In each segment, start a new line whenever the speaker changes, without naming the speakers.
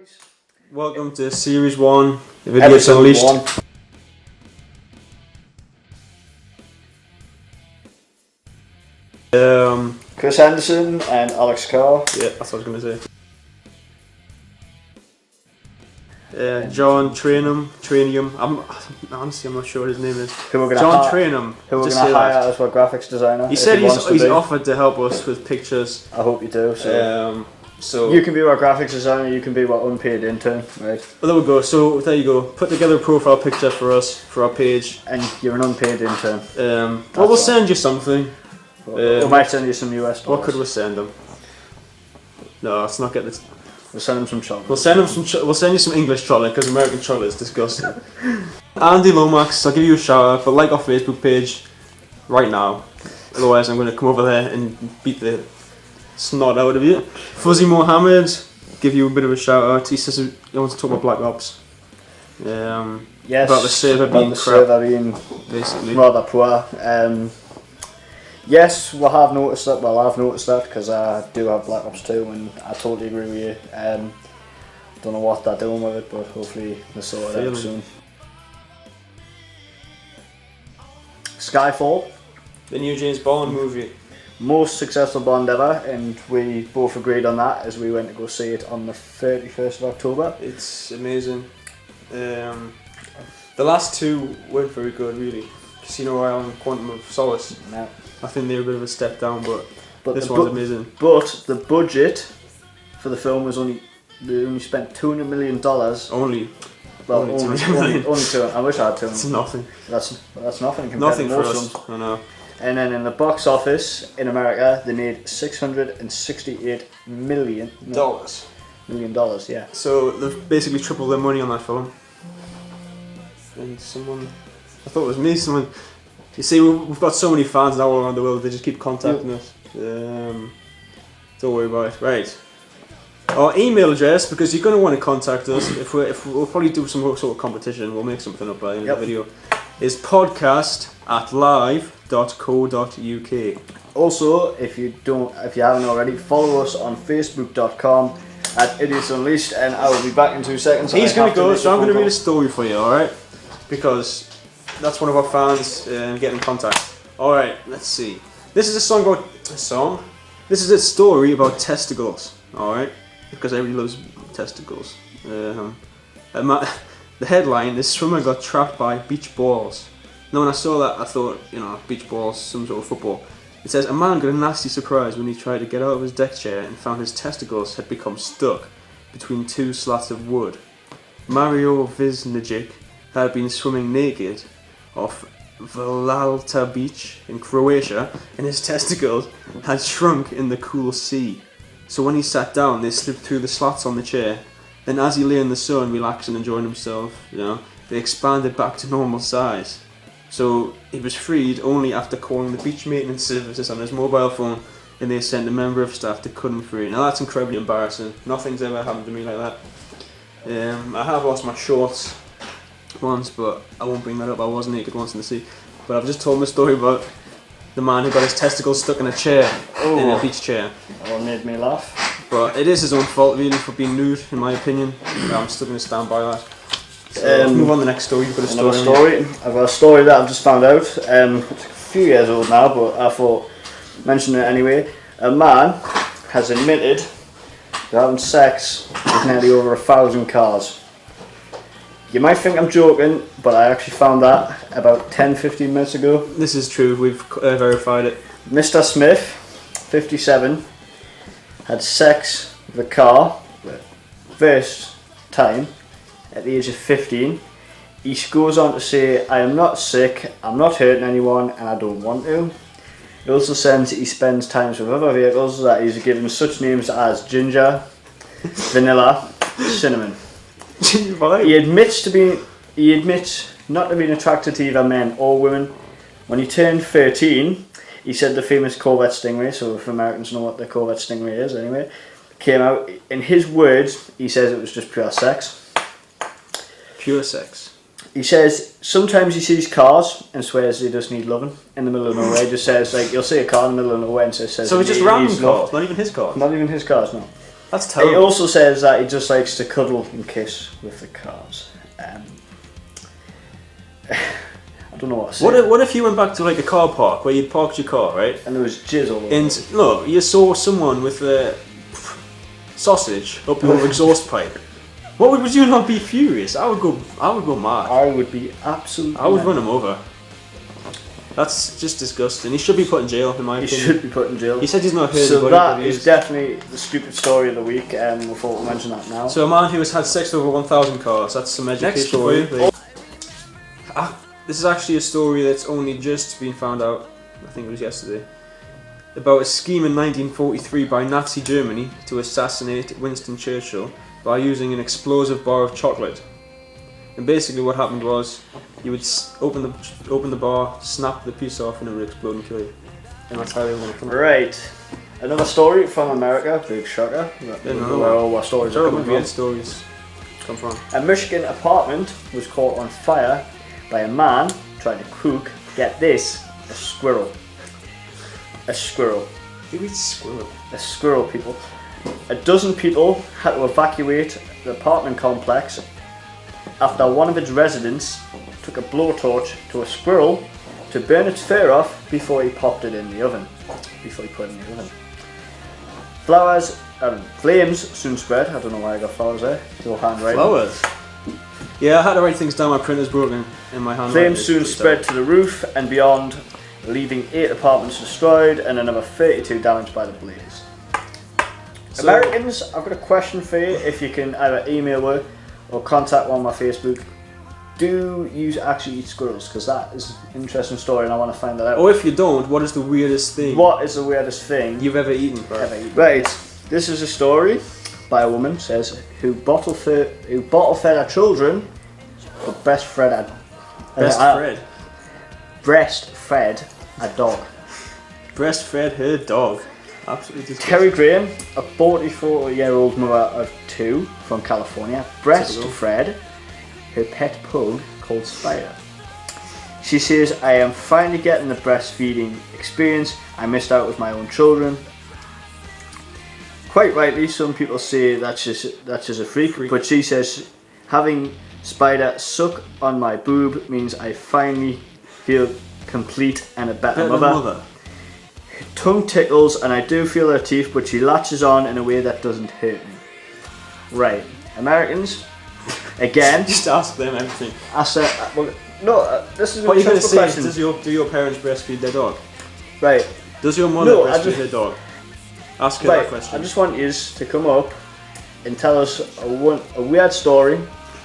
guys.
Welcome to Series 1, Videos
Episode
Unleashed.
1. Chris Henderson and Alex Carr.
Yeah, that's what I was going to say. John Trainum. Honestly, I'm not sure what his name is.
Who we're gonna
John Trainum.
Who we're going to hire as our graphics designer.
He said he's
be.
offered to help us with pictures.
I hope you do.
So
you can be our graphics designer. You can be our unpaid intern, right?
Well, there we go. So there you go. Put together a profile picture for us for our page.
And you're an unpaid intern.
Well, we'll send you something.
We might send you some US dollars.
What could we send them? No, let's not get this.
We'll send them some chocolate.
We'll send you some English chocolate because American chocolate is disgusting. Andy Lomax, I'll give you a shout out, but like our Facebook page right now. Otherwise, I'm going to come over there and beat the snot out of you. Fuzzy Mohammed, give you a bit of a shout out. He says he wants to talk about Black Ops.
Yes.
About the server being crap.
Server being
basically
rather poor. Yes, we have noticed that. Well, I've noticed that because I do have Black Ops 2 and I totally agree with you. Don't know what they're doing with it, but hopefully they'll sort it out soon. Skyfall.
The new James Bond movie.
Most successful Bond ever, and we both agreed on that as we went to go see it on the 31st of October.
It's amazing. The last two weren't very good, really. Casino Royale and Quantum of Solace.
No.
I think they're a bit of a step down, but this
the
one's amazing.
But the budget for the film was they only spent $200 million.
Only.
Well,
only
only 200. I wish I had 200.
It's nothing.
That's nothing compared
Nothing
to
for
most
us. I know.
And then in the box office in America, they made $668 million. $1 yeah.
So they've basically tripled their money on that film. And I thought it was me. You see, we've got so many fans now all around the world. They just keep contacting us. Don't worry about it. Right. Our email address, because you're going to want to contact us. If we'll probably do some sort of competition. We'll make something up by the end of the video. Is podcast@live.co.uk.
Also, if you haven't already, follow us on facebook.com/Idiots Unleashed, and I will be back in 2 seconds.
He's going to go, so I'm going to read a story for you, alright? Because that's one of our fans getting in contact. Alright, let's see. This is a story about testicles, alright? Because everybody loves testicles. The headline is "Swimmer got trapped by beach balls." Now when I saw that, I thought, beach balls, some sort of football. It says, a man got a nasty surprise when he tried to get out of his deck chair and found his testicles had become stuck between two slats of wood. Mario Viznijic had been swimming naked off Vlalta Beach in Croatia, and his testicles had shrunk in the cool sea. So when he sat down, they slipped through the slats on the chair. Then as he lay in the sun, relaxing and enjoying himself, they expanded back to normal size. So he was freed only after calling the beach maintenance services on his mobile phone, and they sent a member of staff to cut him free. Now that's incredibly embarrassing. Nothing's ever happened to me like that. I have lost my shorts once, but I won't bring that up. I was naked once in the sea. But I've just told my story about the man who got his testicles stuck in a chair, in a beach chair.
That made me laugh.
But it is his own fault, really, for being nude, in my opinion. I'm still going to stand by that. So move on to the next story. You've got a story.
I've got a story that I've just found out. It's a few years old now, but I thought mention it anyway. A man has admitted to having sex with nearly over 1,000 cars. You might think I'm joking, but I actually found that about 10-15 minutes ago.
This is true. We've verified it.
Mr. Smith, 57, had sex with a car first time at the age of 15. He goes on to say, "I am not sick, I'm not hurting anyone, and I don't want to." He also says he spends time with other vehicles that he's given such names as Ginger, Vanilla, Cinnamon. He admits not to being attracted to either men or women. When he turned 13, he said the famous Corvette Stingray, so if Americans know what the Corvette Stingray is anyway, came out. In his words, he says it was just pure sex.
Pure sex.
He says sometimes he sees cars and swears they just need loving in the middle of nowhere. He just says, like, you'll see a car in the middle of nowhere and says
so it's just random cars, not even his cars?
Not even his cars, no.
That's
He
terrible.
also says that he just likes to cuddle and kiss with the cars. I don't know what to say.
What if you went back to like a car park where you'd parked your car, right?
And there was jizz all over.
And no, you saw someone with a sausage up your exhaust pipe. Would you not be furious? I would go mad.
I would be absolutely.
I would
mad.
run him over. That's just disgusting. He should be put in jail, in my
He
opinion.
should be put in jail.
He said he's not hurt
So
anybody.
that
but he
is definitely the stupid story of the week. We thought we'll mention that now.
So a man who has had sex with over 1,000 cars. That's some education
story.
for you. This is actually a story that's only just been found out. I think it was yesterday. About a scheme in 1943 by Nazi Germany to assassinate Winston Churchill by using an explosive bar of chocolate. And basically what happened was you would open the bar, snap the piece off, and it would explode and kill you. And that's how they were going to come.
Right. Another story from America, big shocker. Where all our stories are
Where
coming
weird
from.
stories come from.
A Michigan apartment was caught on fire by a man trying to cook, get this, a squirrel. A squirrel.
Who eats squirrel?
A squirrel, people. A dozen people had to evacuate the apartment complex after one of its residents took a blowtorch to a squirrel to burn its fur off before he popped it in the oven. Before he put it in the oven. Flames soon spread. I don't know why I got flowers there. It's all handwriting.
Flowers? Yeah, I had to write things down. My printer's broken in my hand.
Flames soon spread to the roof and beyond, leaving 8 apartments destroyed and another 32 damaged by the blaze.
So,
Americans, I've got a question for you. If you can either email her or contact one on my Facebook. Do you actually eat squirrels? Because that is an interesting story and I want to find that out.
or if you don't, what is the weirdest thing
What is the weirdest thing
you've ever eaten?
ever eaten? Right, this is a story by a woman, says, who bottle fed her children, but breastfed a dog.
Breastfed her dog. Absolutely disgusting.
Terry Graham, a 44-year-old mother of 2 from California, breastfed her pet pug called Spider. She says, I am finally getting the breastfeeding experience I missed out with my own children. Quite rightly, some people say that's just a freak, but she says, having Spider suck on my boob means I finally feel complete and a better mother. Tongue tickles and I do feel her teeth, but she latches on in a way that doesn't hurt me. Right, Americans, again.
Just ask them everything.
This is
What
a
you're going to say
question.
is, do your parents breastfeed their dog?
Right,
Does your mother
No, I
breastfeed
just-
her dog? Ask her that
right.
question.
I just want you to come up and tell us a weird story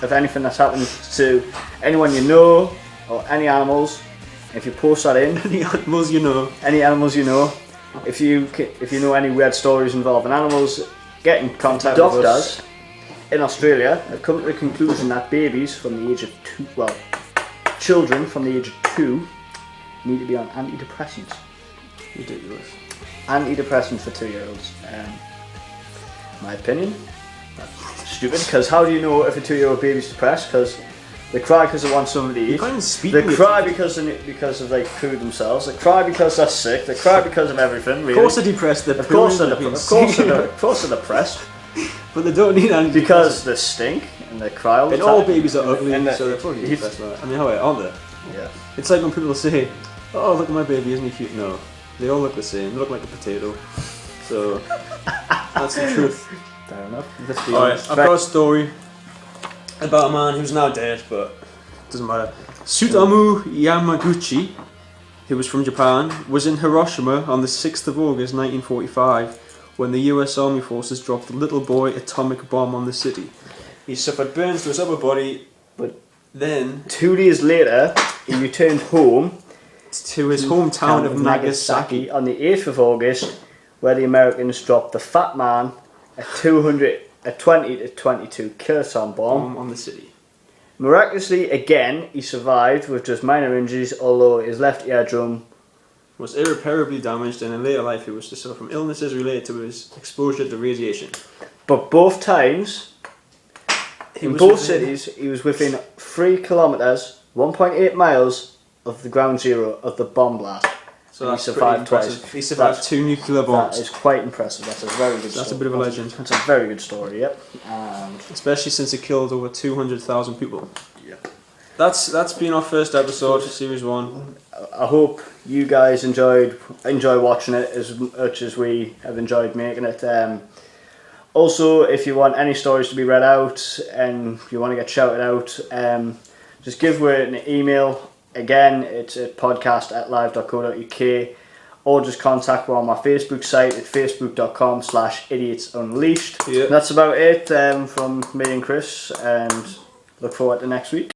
of anything that's happened to anyone you know or any animals. If you post that in,
Any animals you know.
any animals you know. If you know any weird stories involving animals, get in contact with us. In Australia have come to the conclusion that babies from the age of 2, children from the age of 2 need to be on antidepressants.
Ridiculous.
Antidepressants for 2-year-olds. My opinion, that's stupid, because how do you know if a 2-year-old baby's depressed? Because they cry because they want something to
You
eat.
can't even speak
They
with
cry because of like food themselves. They cry because they're sick. They cry because of everything. Really.
Of course they're depressed. They're
Of course
pooing,
they're
being
depressed. Of
sick.
course they're depressed.
But they don't need any
Because they stink and they cry all the
And
time.
all babies are ugly,
And
so they're probably
he's-
depressed. Right? I mean, how aren't they?
Yeah.
It's like when people say, "Oh, look at my baby, isn't he cute?" No, they all look the same. They look like a potato. So that's the truth.
Fair enough. Let's be
Alright,
honest.
I've got a story about a man who's now dead, but it doesn't matter. Sutamu Yamaguchi, who was from Japan, was in Hiroshima on the 6th of August 1945 when the US Army forces dropped the little boy atomic bomb on the city. He suffered burns to his upper body, but then
2 days later, he returned home
to his hometown of Nagasaki.
on the 8th of August, where the Americans dropped the Fat Man, a 20 to 22 kiloton bomb.
On the city.
Miraculously, again, he survived with just minor injuries, although his left eardrum
Was irreparably damaged, and in later life he was to suffer from illnesses related to his exposure to radiation.
But both times,
He
in
was
both
within-
cities, he was within 3 kilometres, 1.8 miles of the ground zero of the bomb blast.
So
and
that's
he survived
pretty
twice.
impressive. He survived
That's-
2 nuclear
That
bombs.
is quite impressive. That's a very good story.
That's a bit of a legend.
That's a very good story, yep. And
Especially since it killed over 200,000 people.
yeah.
That's been our first episode, series 1.
I hope you guys enjoy watching it as much as we have enjoyed making it. Also, if you want any stories to be read out and you want to get shouted out, just give Wirt an email. Again, it's at podcast@live.co.uk, or just contact me on my Facebook site at facebook.com/idiotsunleashed.
Yeah.
That's about it from me and Chris, and look forward to next week.